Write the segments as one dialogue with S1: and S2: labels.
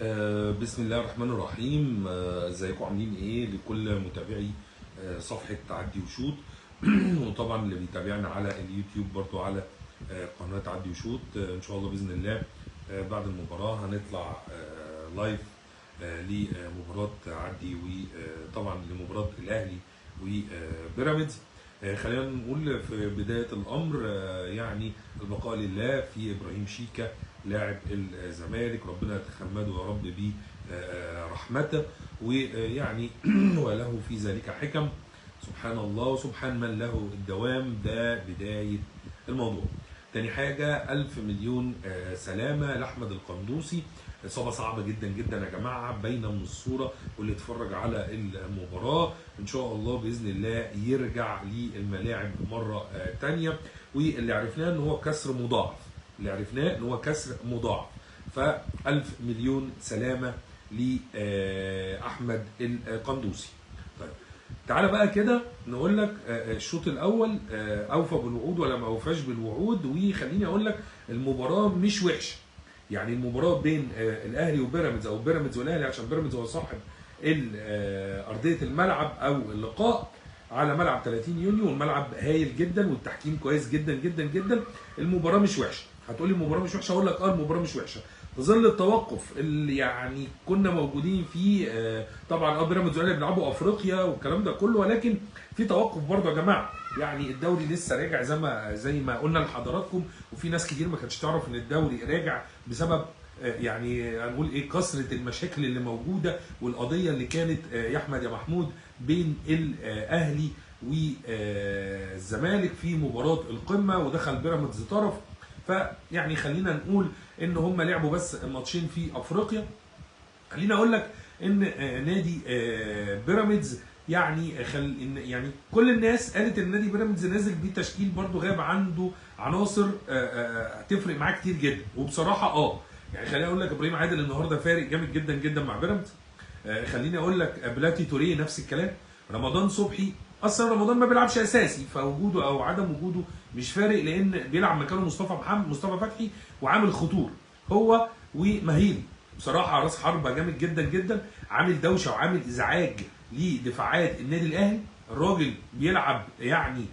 S1: بسم الله الرحمن الرحيم. ازيكم عاملين ايه لكل متابعي صفحة عدي وشوط وطبعا اللي بيتابعنا على اليوتيوب برضو على قناة عدي وشوط. ان شاء الله باذن الله بعد المباراة هنطلع لايف لمباراة عدي وطبعا لمباراة الاهلي وبيراميدز. خلينا نقول في بداية الامر يعني البقاء لله في ابراهيم شيكا لاعب الزمالك، ربنا يتخمده يا رب برحمته ويعني وله في ذلك حكم، سبحان الله وسبحان من له الدوام. ده بداية الموضوع. تاني حاجة 1000 مليون سلامة لأحمد القندوسي. إصابة صعبة جدا جدا يا جماعة، باينة من الصورة، واللي اتفرج على المباراة إن شاء الله بإذن الله يرجع للملاعب مرة تانية. واللي عرفناه إن هو كسر مضاعف، ف1000 مليون سلامة لأحمد القندوسي. طيب تعالى بقى كده نقول لك الشوط الاول اوفى بالوعود ولا ما اوفاش بالوعود. وخليني اقول لك المباراه مش وحشه، يعني المباراه بين الاهلي وبيراميدز او بيراميدز والاهلي، عشان بيراميدز هو صاحب ارضيه الملعب او اللقاء على ملعب 30 يونيو، والملعب هايل جدا والتحكيم كويس جدا جدا جدا. المباراه مش وحشه. هتقولي المباراه مش وحشه، اقول لك المباراه مش وحشه في ظل التوقف اللي يعني كنا موجودين فيه. طبعا بيراميدز والاهلي بيلعبوا افريقيا والكلام ده كله، ولكن في توقف برضه يا جماعه. يعني الدوري لسه راجع زي ما قلنا لحضراتكم، وفي ناس كتير ما كانتش تعرف ان الدوري راجع بسبب يعني هنقول ايه كثره المشاكل اللي موجوده والقضيه اللي كانت يا احمد يا محمود بين الاهلي والزمالك في مباراه القمه، ودخل بيراميدز طرف. فيعني خلينا نقول ان هم لعبوا بس ماتشين في افريقيا. خليني اقول لك ان نادي بيراميدز يعني يعني كل الناس قالت ان نادي بيراميدز نازل بتشكيل برضو غاب عنده عناصر هتفرق معاه كتير جدا. وبصراحه يعني خليني اقول لك ابراهيم عادل النهارده فارق جامد جدا جدا مع بيراميدز. خليني اقول لك بلاتي توريه نفس الكلام. رمضان صبحي اصلا رمضان ما بيلعبش اساسي، فوجوده او عدم وجوده مش فارق، لان بيلعب مكانه مصطفى فتحي وعامل خطور هو ومهيلي. بصراحه راس حربه جامد جدا جدا، عامل دوشه وعامل ازعاج لدفاعات النادي الاهلي. الراجل بيلعب يعني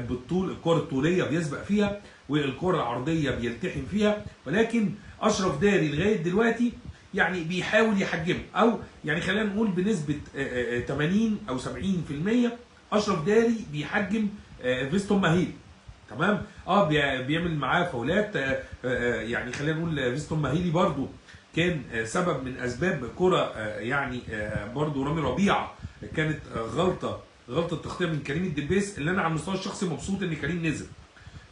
S1: بالطول، الكره الطوليه بيسبق فيها والكره العرضيه بيلتحم فيها، ولكن اشرف داري لغايه دلوقتي يعني بيحاول يحجمه، او يعني خلينا نقول بنسبه 80 او 70% اشرف داري بيحجم فيستون ماهيلي. تمام. بيعمل معاه فاولات. يعني خلينا نقول فيستون ماهيلي برضو كان سبب من اسباب كره يعني برضو رامي ربيعه كانت غلطه تغطيه من كريم الدبيس، اللي انا على المستوى الشخصي مبسوط ان كريم نزل.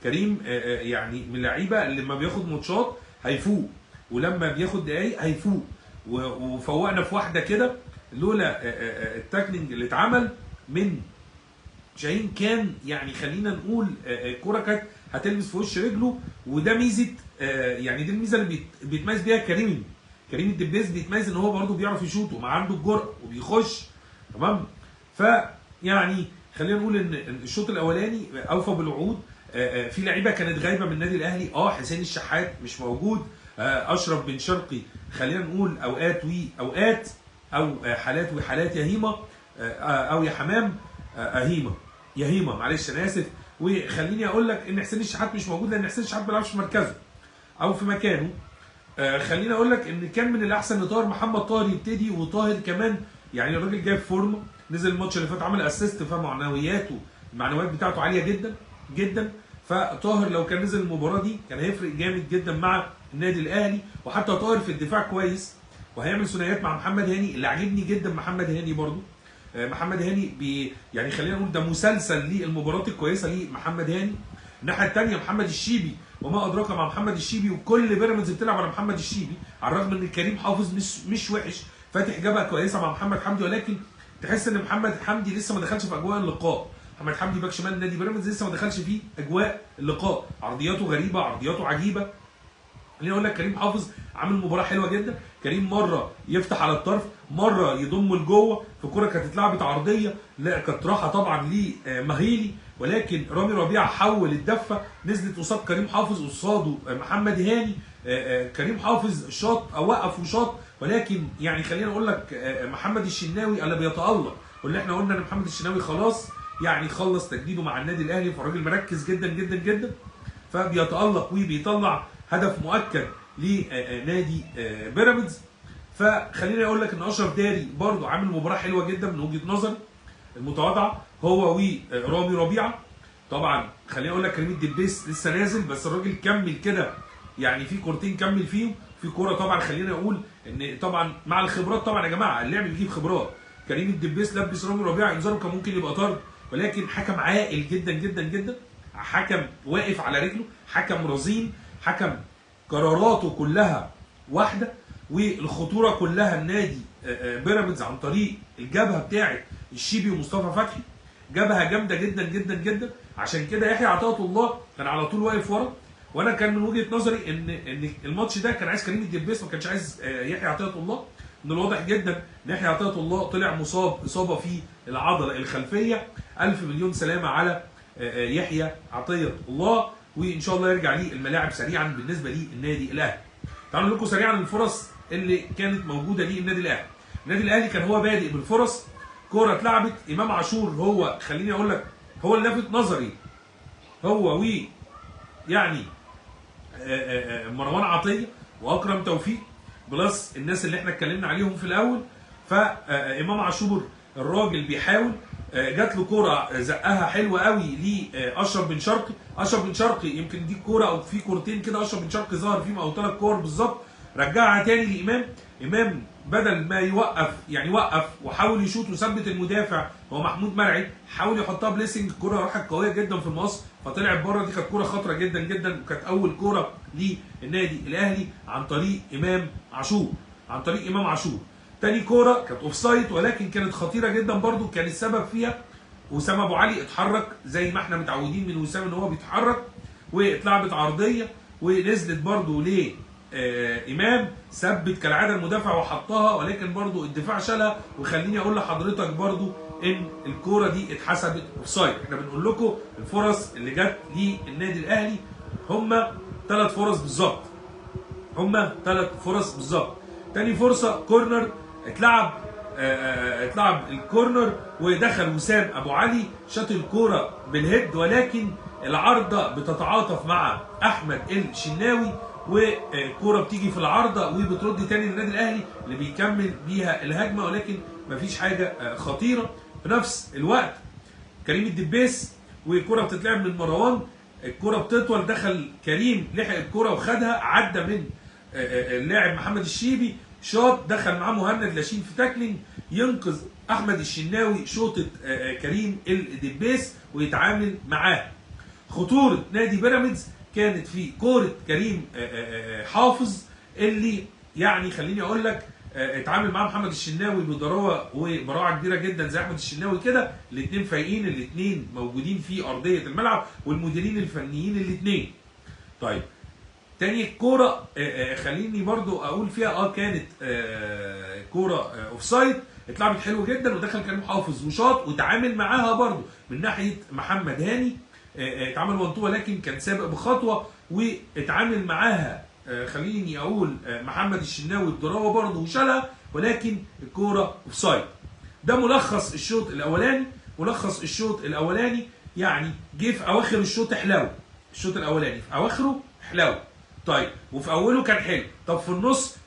S1: كريم يعني من اللعيبه اللي لما بياخد ماتشات هيفوق، ولما بياخد دقايق هيفوق، وفوقنا في واحده كده لولا التاكلينج اللي اتعمل من شاهين كان يعني خلينا نقول الكوره كانت هتلبس في وش رجله. وده ميزه يعني دي الميزه اللي بيتميز بيها كريم الدبيس، بيتميز ان هو برده بيعرف يشوط وما عنده الجرأه وبيخش. تمام. فيعني خلينا نقول ان الشوط الاولاني اوفى بالوعود. في لعيبه كانت غايبه من النادي الاهلي. حسين الشحات مش موجود. اشرف بن شرقي خلينا نقول اوقات واوقات، او حالات وحالات. يا هيما او يا حمام يا هيما معلش انا اسف. وخليني اقول لك ان حسين الشحات مش موجود، لان حسين الشحات ما بيلعبش في مركزه او في مكانه. خليني اقول لك ان كان من الاحسن ان طاهر محمد طاهر يبتدي، وطاهر كمان يعني الراجل جايب فورمه، نزل الماتش اللي فات عمل اسيست، فمعنويات المعنويات بتاعته عاليه جدا جدا. فطاهر لو كان نزل المباراه دي كان هيفرق جامد جدا مع النادي الاهلي. وحتى طاهر في الدفاع كويس وهيعمل ثنائيات مع محمد هاني، اللي عاجبني جدا محمد هاني برضو. محمد هاني يعني خلينا نقول ده مسلسل للمباريات الكويسه لمحمد هاني. الناحيه الثانيه محمد الشيبي، وما ادراك مع محمد الشيبي، وكل بيراميدز بتلعب على محمد الشيبي، على الرغم ان كريم حافظ مش وحش، فاتح جبهه كويسه مع محمد حمدي، ولكن تحس ان محمد حمدي لسه ما دخلش في اجواء اللقاء. محمد حمدي باك شمال نادي بيراميدز لسه ما دخلش في اجواء اللقاء، عرضياته غريبه، عرضياته عجيبه. خليني اقول لك كريم حافظ عامل مباراه حلوه جدا. كريم مره يفتح على الطرف، مره يضم لجوه، في كوره كانت اتلعبت عرضيه، لا كانت راحه طبعا لمهيلي، ولكن رامي ربيعه حول الدفه، نزلت قصاد كريم حافظ، قصاده محمد هاني. كريم حافظ شاط او وقف وشاط، ولكن يعني خلينا اقول لك محمد الشناوي اللي بيتالق، واللي احنا قلنا ان محمد الشناوي خلاص يعني خلص تجديده مع النادي الاهلي، فالراجل مركز جدا جدا جدا، فبيتالق وبيطلع هدف مؤكد لنادي بيراميدز. فخليني اقول لك ان اشرف داري برضو عامل مباراه حلوه جدا من وجهه نظري المتواضعه، هو ورامي ربيعه. طبعا خليني اقول لك كريم الدبيس لسه نازل، بس الراجل كمل كده يعني في كورتين كمل فيهم، في كوره طبعا خليني اقول ان طبعا مع الخبرات طبعا يا جماعه اللعب بيجيب خبرات. كريم الدبيس لبس رامي ربيعه انذاره كان ممكن يبقى طرد، ولكن حكم عاقل جدا جدا جدا، حكم واقف على رجله، حكم رزين، حكم قراراته كلها واحده، والخطوره كلها النادي بيراميدز عن طريق الجبهه بتاعه الشيبي ومصطفى فتحي، جبهه جامده جدا جدا جدا. عشان كده يحيى عطيه الله كان على طول واقف ورا، وانا كان من وجهه نظري ان الماتش ده كان عايز كريم الدبيس، ما كانش عايز يحيى عطيه الله. من الواضح جدا ان يحيى عطيه الله طلع مصاب اصابه في العضله الخلفيه. الف مليون سلامه على يحيى عطيه الله، وان شاء الله يرجع ليه الملاعب سريعا بالنسبه للنادي الاهلي. تعالوا نقول لكم سريعا الفرص اللي كانت موجوده للنادي الاهلي. النادي الاهلي كان هو بادئ بالفرص، كوره اتلعبت، امام عاشور هو خليني اقول لك هو اللي لفت نظري، هو يعني مروان عطيه واكرم توفيق بلس الناس اللي احنا اتكلمنا عليهم في الاول. فامام عاشور الراجل بيحاول، جات له كوره زقها حلوه قوي لاشرف بن شرقي. اشرف بن شرقي يمكن دي كوره او في كورتين كده اشرف بن شرقي ظهر فيهم او 3 كور بالظبط، رجعها تاني لامام. امام بدل ما يوقف يعني وقف وحاول يشوط وثبت المدافع هو محمود مرعي، حاول يحطها بليسنج، الكوره راحت قويه جدا في المقص فطلعت بره. دي كانت كوره خطره جدا جدا، وكانت اول كوره للنادي الاهلي عن طريق امام عاشور. تاني كوره كانت اوف سايد ولكن كانت خطيره جدا برده، كان السبب فيها وسام ابو علي اتحرك زي ما احنا متعودين من وسام ان هو بيتحرك، واتلعبت عرضيه ونزلت برده ل امام، ثبت كالعاده المدافع وحطها، ولكن برضو الدفاع شالها. وخليني اقول لحضرتك برضو ان الكوره دي اتحسبت اوفسايد. احنا بنقول لكم الفرص اللي جت للنادي الاهلي هم 3 فرص بالظبط. تاني فرصه كورنر اتلعب الكورنر ودخل وسام ابو علي شاط الكوره بالهيد، ولكن العارضه بتتعاطف مع احمد الشناوي والكوره بتيجي في العارضه وبترد تاني للنادي الاهلي اللي بيكمل بيها الهجمه، ولكن مفيش حاجه خطيره. في نفس الوقت كريم الدبيس والكوره بتتلعب من مروان، الكوره بتطول، دخل كريم لحق الكوره وخدها، عدى من اللاعب محمد الشيبي، شاط، دخل معاه مهند لاشين في تاكلينج، ينقذ احمد الشناوي شوطه كريم الدبيس ويتعامل معاه. خطوره نادي بيراميدز كانت في كوره كريم حافظ اللي يعني خليني اقول لك اتعامل معاه محمد الشناوي بضراوه وبراعه كبيره جدا زي احمد الشناوي كده، الاثنين فايقين، الاثنين موجودين في ارضيه الملعب والمديرين الفنيين الاثنين. طيب تاني كوره خليني برضو اقول فيها كانت كوره اوفسايد، اتلعبت حلو جدا ودخل كريم حافظ وشاط وتعامل معاها برضو من ناحيه محمد هاني، اتعامل منطوه لكن كان سابق بخطوه واتعامل معاها خليني اقول محمد الشناوي الضراوه برضه وشالها، ولكن الكوره اوفسايد. ده ملخص الشوط الاولاني يعني جه في اواخر الشوط حلاوه، الشوط الاولاني في اواخره حلاوه. طيب وفي اوله كان حلو، طب في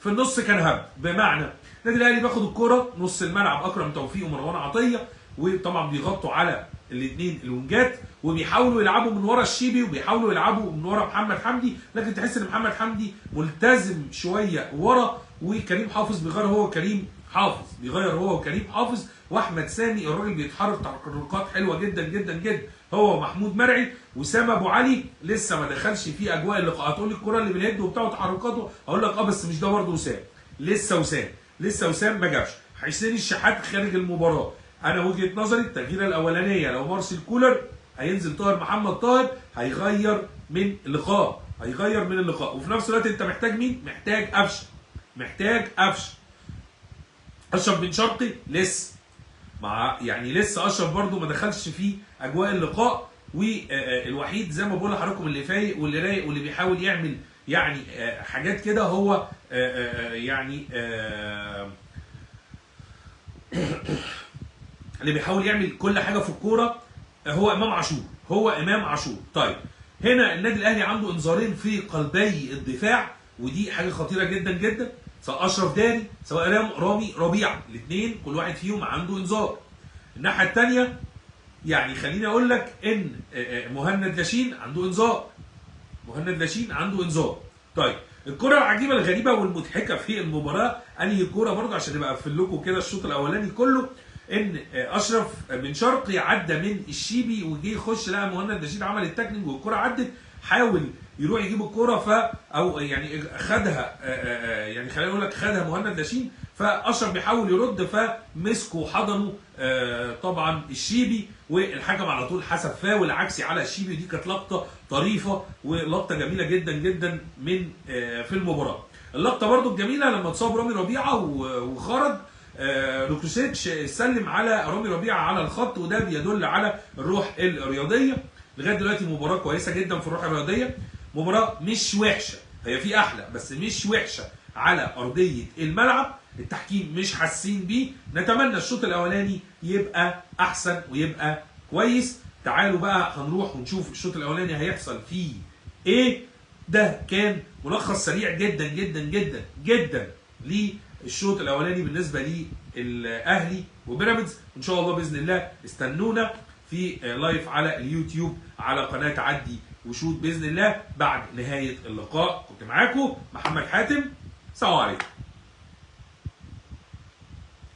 S1: النص كان هبد، بمعنى النادي الاهلي بياخد الكوره نص الملعب اكرم توفيق ومروان عطيه، وطبعا بيغطوا على الاثنين الونجات وبيحاولوا يلعبوا من ورا الشيبي وبيحاولوا يلعبوا من ورا محمد حمدي، لكن تحس ان محمد حمدي ملتزم شويه ورا، وكريم حافظ بيغير هو وكريم حافظ واحمد سامي. الراجل بيتحرك تحركات حلوه جدا جدا جدا، هو محمود مرعي. وسام ابو علي لسه ما دخلش في اجواء اللقاء. هتقول لي الكوره اللي بالهيد وبتاع تحركاته، اقول لك بس مش ده برضه وسام، لسه وسام ما جابش. حسين الشحات خارج المباراه. انا وجهه نظري التغييره الاولانيه لو مارسيل كولر هينزل طاهر محمد طاهر هيغير من اللقاء، وفي نفس الوقت انت محتاج مين؟ محتاج قفشه. اشرف بن شرقي لسه لسه اشرف برده ما دخلش في اجواء اللقاء، والوحيد زي ما بقول لحضراتكم اللي فايق واللي رايق واللي بيحاول يعمل يعني حاجات كده هو يعني اللي بيحاول يعمل كل حاجه في الكوره هو امام عاشور، هو امام عاشور. طيب هنا النادي الاهلي عنده انذارين في قلبي الدفاع، ودي حاجه خطيره جدا جدا، سواء اشرف داري سواء رامي ربيعه، الاثنين كل واحد فيهم عنده انذار. الناحيه الثانيه يعني خليني اقول لك ان مهند لاشين عنده انذار، مهند لاشين عنده انذار. طيب الكره العجيبه الغريبه والمضحكه في المباراه انهي كوره برضه عشان نبقى اقفل لكم كده الشوط الاولاني كله، ان اشرف بن شرقي عدى من الشيبي وجه يخش لقى مهند لاشين عمل التاكلينج والكره عدت، حاول يروح يجيب الكوره او يعني خدها يعني خلينا نقول لك خدها مهند لاشين، فاشرف بيحاول يرد فمسكه وحضنه طبعا الشيبي، والحكم على طول حسب فاول عكسي على الشيبي. ودي كانت لقطه طريفه ولقطه جميله جدا جدا من في المباراه. اللقطه برده الجميله لما اتصاب رامي ربيعه وخرج لوكوسيتش سلم على رامي ربيعه على الخط، وده بيدل على الروح الرياضيه. لغايه دلوقتي مباراه كويسه جدا في الروح الرياضيه، مباراه مش وحشه، هي في احلى بس مش وحشه على ارضيه الملعب. التحكيم مش حاسين بيه، نتمنى الشوط الاولاني يبقى احسن ويبقى كويس. تعالوا بقى هنروح ونشوف الشوط الاولاني هيحصل فيه ايه. ده كان ملخص سريع جدا جدا جدا جدا للشوط الاولاني بالنسبه للاهلي وبيراميدز. ان شاء الله باذن الله استنونا في لايف على اليوتيوب على قناه عدي وشوت باذن الله بعد نهايه اللقاء. كنت معاكم محمد حاتم، سلام عليكم.